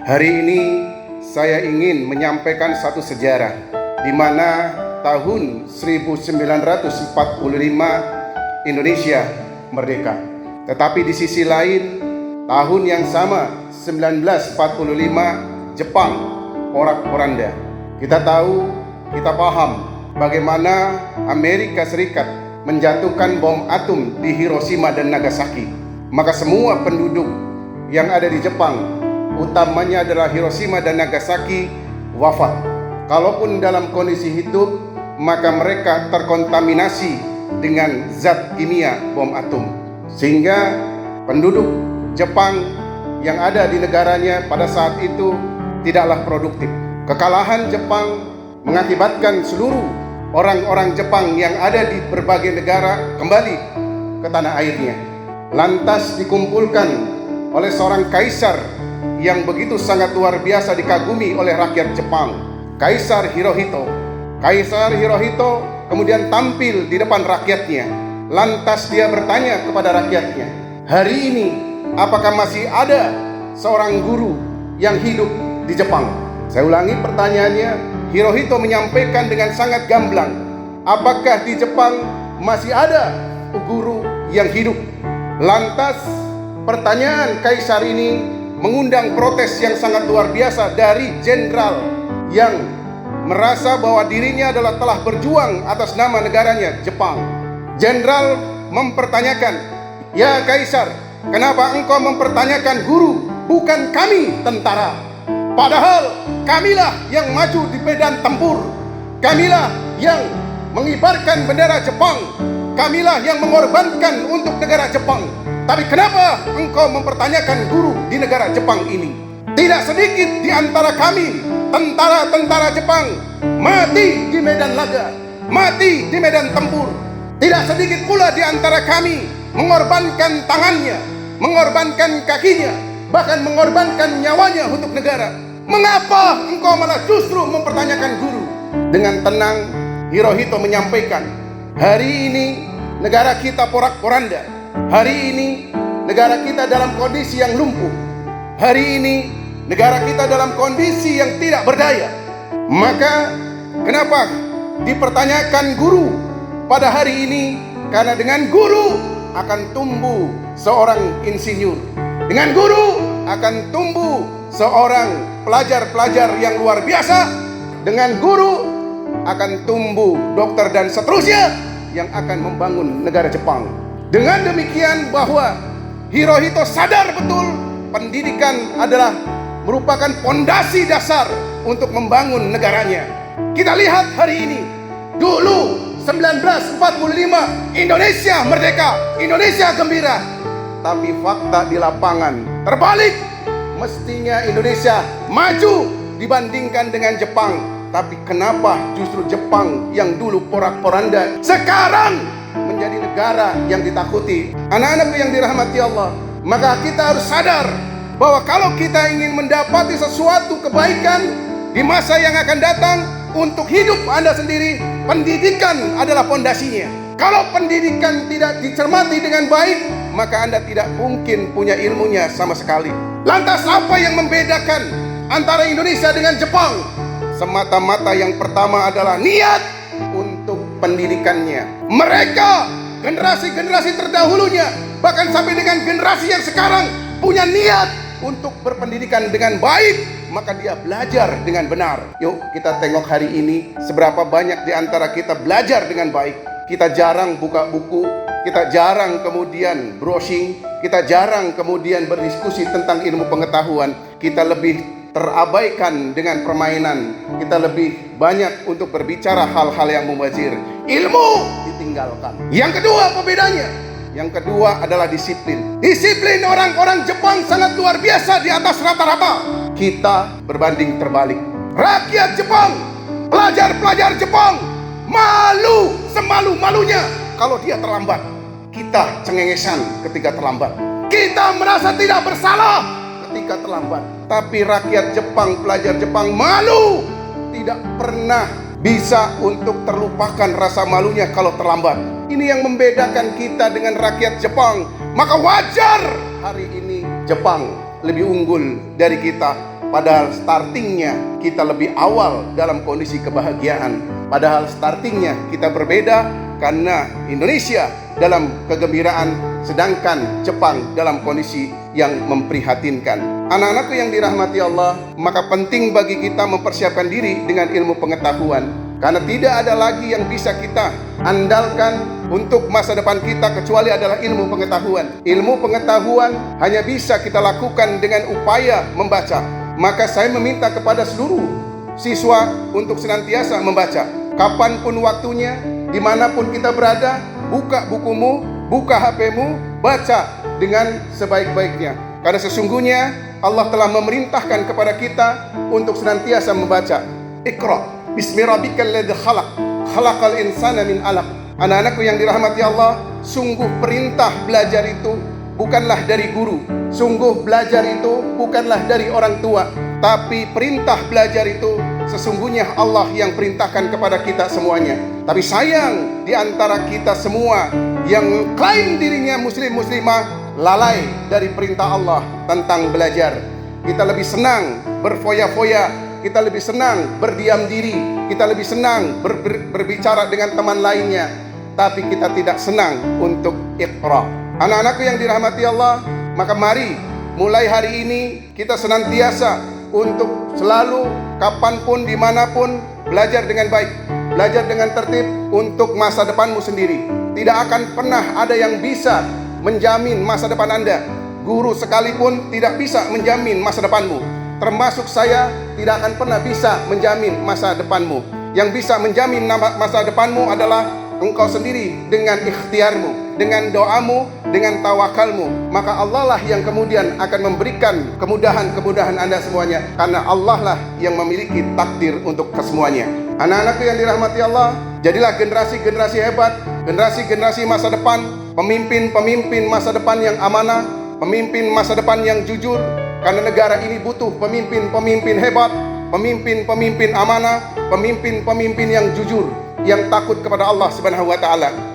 Hari ini saya ingin menyampaikan satu sejarah di mana tahun 1945 Indonesia merdeka. Tetapi di sisi lain, tahun yang sama 1945 Jepang porak-poranda. Kita tahu, kita paham bagaimana Amerika Serikat menjatuhkan bom atom di Hiroshima dan Nagasaki. Maka semua penduduk yang ada di Jepang, utamanya adalah Hiroshima dan Nagasaki, wafat. Kalaupun dalam kondisi hidup, maka mereka terkontaminasi dengan zat kimia bom atom. Sehingga penduduk Jepang yang ada di negaranya pada saat itu tidaklah produktif. Kekalahan Jepang mengakibatkan seluruh orang-orang Jepang yang ada di berbagai negara kembali ke tanah airnya. Lantas dikumpulkan oleh seorang kaisar yang begitu sangat luar biasa dikagumi oleh rakyat Jepang, Kaisar Hirohito. Kaisar Hirohito kemudian tampil di depan rakyatnya. Lantas dia bertanya kepada rakyatnya, "Hari ini apakah masih ada seorang guru yang hidup di Jepang?" Saya ulangi pertanyaannya. Hirohito menyampaikan dengan sangat gamblang, "Apakah di Jepang masih ada guru yang hidup?" Lantas pertanyaan kaisar ini mengundang protes yang sangat luar biasa dari jenderal yang merasa bahwa dirinya telah berjuang atas nama negaranya, Jepang. Jenderal mempertanyakan, "Ya kaisar, kenapa engkau mempertanyakan guru, bukan kami tentara? Padahal kamilah yang maju di medan tempur, kamilah yang mengibarkan bendera Jepang, kamilah yang mengorbankan untuk negara Jepang. Tapi kenapa engkau mempertanyakan guru di negara Jepang ini? Tidak sedikit di antara kami, tentara-tentara Jepang, mati di medan laga, mati di medan tempur. Tidak sedikit pula di antara kami mengorbankan tangannya, mengorbankan kakinya, bahkan mengorbankan nyawanya untuk negara. Mengapa engkau malah justru mempertanyakan guru?" Dengan tenang Hirohito menyampaikan, "Hari ini negara kita porak-poranda. Hari ini negara kita dalam kondisi yang lumpuh. Hari ini negara kita dalam kondisi yang tidak berdaya. Maka kenapa dipertanyakan guru pada hari ini? Karena dengan guru akan tumbuh seorang insinyur. Dengan guru akan tumbuh seorang pelajar-pelajar yang luar biasa. Dengan guru akan tumbuh dokter dan seterusnya yang akan membangun negara Jepang." Dengan demikian bahwa Hirohito sadar betul pendidikan adalah merupakan fondasi dasar untuk membangun negaranya. Kita lihat hari ini, dulu 1945 Indonesia merdeka, Indonesia gembira. Tapi fakta di lapangan terbalik. Mestinya Indonesia maju dibandingkan dengan Jepang. Tapi kenapa justru Jepang yang dulu porak-poranda sekarang menjadi negara yang ditakuti? Anak-anakku yang dirahmati Allah, maka kita harus sadar bahwa kalau kita ingin mendapati sesuatu kebaikan di masa yang akan datang untuk hidup Anda sendiri, pendidikan adalah fondasinya. Kalau pendidikan tidak dicermati dengan baik, maka Anda tidak mungkin punya ilmunya sama sekali. Lantas apa yang membedakan antara Indonesia dengan Jepang? Semata-mata yang pertama adalah niat untuk pendidikannya. Mereka, generasi-generasi terdahulunya, bahkan sampai dengan generasi yang sekarang, punya niat untuk berpendidikan dengan baik. Maka dia belajar dengan benar. Yuk kita tengok hari ini, seberapa banyak di antara kita belajar dengan baik. Kita jarang buka buku, kita jarang kemudian browsing, kita jarang kemudian berdiskusi tentang ilmu pengetahuan. Kita lebih terabaikan dengan permainan. Kita lebih banyak untuk berbicara hal-hal yang mubazir. Ilmu ditinggalkan. Yang kedua pembedanya, yang kedua adalah disiplin. Disiplin orang-orang Jepang sangat luar biasa di atas rata-rata. Kita berbanding terbalik. Rakyat Jepang, pelajar-pelajar Jepang malu semalu-malunya kalau dia terlambat. Kita cengengesan ketika terlambat. Kita merasa tidak bersalah ketika terlambat. Tapi rakyat Jepang, pelajar Jepang malu, tidak pernah bisa untuk terlupakan rasa malunya kalau terlambat. Ini yang membedakan kita dengan rakyat Jepang. Maka wajar hari ini Jepang lebih unggul dari kita. Padahal startingnya kita lebih awal dalam kondisi kebahagiaan. Padahal startingnya kita berbeda karena Indonesia dalam kegembiraan, sedangkan Jepang dalam kondisi yang memprihatinkan. Anak-anakku yang dirahmati Allah, maka penting bagi kita mempersiapkan diri dengan ilmu pengetahuan. Karena tidak ada lagi yang bisa kita andalkan untuk masa depan kita kecuali adalah ilmu pengetahuan. Ilmu pengetahuan hanya bisa kita lakukan dengan upaya membaca. Maka saya meminta kepada seluruh siswa untuk senantiasa membaca. Kapanpun waktunya, dimanapun kita berada, buka bukumu, buka HP-mu, baca dengan sebaik-baiknya. Karena sesungguhnya Allah telah memerintahkan kepada kita untuk senantiasa membaca. Iqra bismi rabbikal ladzi khalaq, khalaqal insana min 'alaq. Anak-anakku yang dirahmati Allah, sungguh perintah belajar itu bukanlah dari guru, sungguh belajar itu bukanlah dari orang tua, tapi perintah belajar itu sesungguhnya Allah yang perintahkan kepada kita semuanya. Tapi sayang, di antara kita semua yang klaim dirinya muslim muslimah lalai dari perintah Allah tentang belajar. Kita lebih senang berfoya-foya, kita lebih senang berdiam diri, kita lebih senang berbicara dengan teman lainnya, tapi kita tidak senang untuk iqra. Anak-anakku yang dirahmati Allah, maka mari mulai hari ini kita senantiasa untuk selalu, kapanpun, dimanapun, belajar dengan baik, belajar dengan tertib untuk masa depanmu sendiri. Tidak akan pernah ada yang bisa menjamin masa depan Anda. Guru sekalipun tidak bisa menjamin masa depanmu. Termasuk saya tidak akan pernah bisa menjamin masa depanmu. Yang bisa menjamin masa depanmu adalah engkau sendiri dengan ikhtiarmu, dengan doamu, dengan tawakalmu. Maka Allah lah yang kemudian akan memberikan kemudahan-kemudahan Anda semuanya. Karena Allah lah yang memiliki takdir untuk kesemuanya. Anak-anakku yang dirahmati Allah, jadilah generasi-generasi hebat, generasi-generasi masa depan, pemimpin-pemimpin masa depan yang amanah, pemimpin masa depan yang jujur. Karena negara ini butuh pemimpin-pemimpin hebat, pemimpin-pemimpin amanah, pemimpin-pemimpin yang jujur, yang takut kepada Allah Subhanahu wa taala.